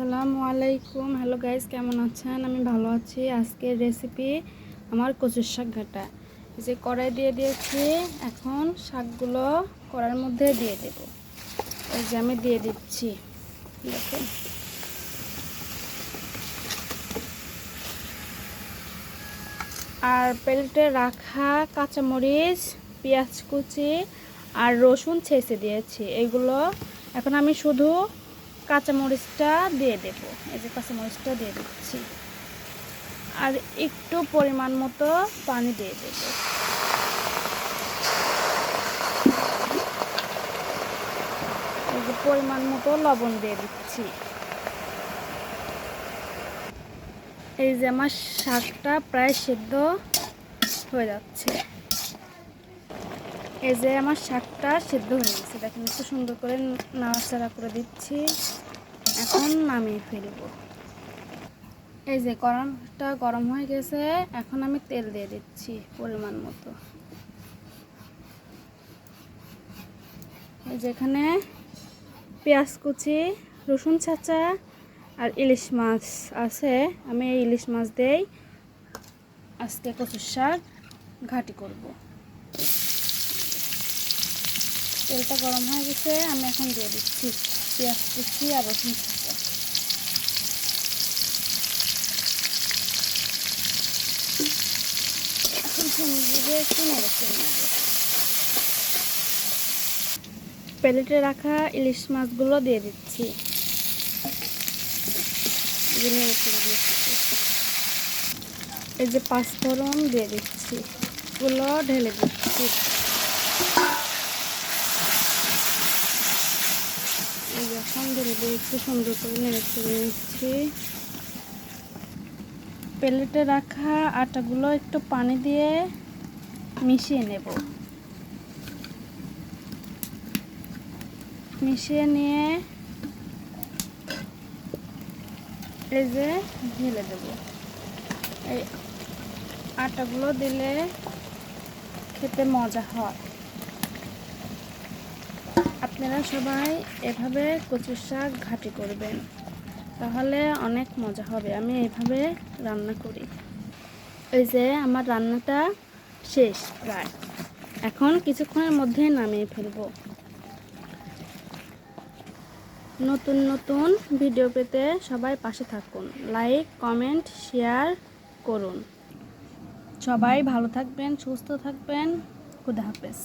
আসসালামু আলাইকুম। Hello guys, কেমন আছেন? আমি ভালো আছি। আজকের রেসিপি আমার কচুর শাক ঘাটা। এই যে কড়াই দিয়ে দিয়েছি, এখন শাকগুলো কড়াইয়ের মধ্যে দিয়ে দেব। এই যে আমি দিয়ে দিচ্ছি, দেখুন। আর প্লেটে রাখা কাঁচামরিচ, পেঁয়াজ কুচি আর রসুন ছেঁচে দিয়েছি। এগুলো এখন আমি শুধু কাঁচামরিচটা দিয়ে দেব। এই যে কাঁচামরিচটা দিয়ে দিচ্ছি, আর একটু পরিমাণ মতো পানি দিয়ে দেব। এই যে পরিমাণ মতো লবণ দিয়ে দিচ্ছি। এই যে আমার শাকটা প্রায় সেদ্ধ হয়ে যাচ্ছে। এই যে আমার শাকটা সেদ্ধ হয়ে গেছে, দেখেন একটু সুন্দর করে নাড়াচাড়া করে দিচ্ছি। এখন নামিয়ে ফেলব। এই যে কড়াইটা গরম হয়ে গেছে, এখন আমি তেল দিয়ে দিচ্ছি পরিমাণ মতো। এই যেখানে পেঁয়াজ কুচি, রসুন ছাঁচা আর ইলিশ মাছ আছে, আমি এই ইলিশ মাছ দিয়েই আজকে কচুর শাক ঘাটি করব। তেলটা গরম হয়ে গেছে, আমি এখন দিয়ে দিচ্ছি পেঁয়াজ কুচি আর রসুন ছাঁচা। এখন সুন্দর একটু নেড়ে চেড়ে নেব। প্লেটে রাখা ইলিশ মাছগুলো দিয়ে দিচ্ছি। এই যে পাঁচফোড়ন দিয়ে দিচ্ছি, গুলো ঢেলে দিচ্ছি। এই এখন ঢেলে দিয়ে একটু সুন্দর করে নেড়ে চেড়ে নিচ্ছি। প্লেটে রাখা আটাগুলো একটু পানি দিয়ে মিশিয়ে নেব। মিশিয়ে নিয়ে এই যে ঢেলে দেব। এই আটাগুলো দিলে খেতে মজা হয়। আপনারা সবাই এভাবে কচুর শাক ঘাটি করবেন, তাহলে অনেক মজা হবে। আমি এইভাবে রান্না করি। এই যে আমার রান্নাটা শেষ প্রায়, এখন কিছুক্ষণের মধ্যে নামিয়ে ফেলবো। নতুন নতুন ভিডিও পেতে সবাই পাশে থাকুন, লাইক কমেন্ট শেয়ার করুন। সবাই ভালো থাকবেন, সুস্থ থাকবেন। খুদা হাফেজ।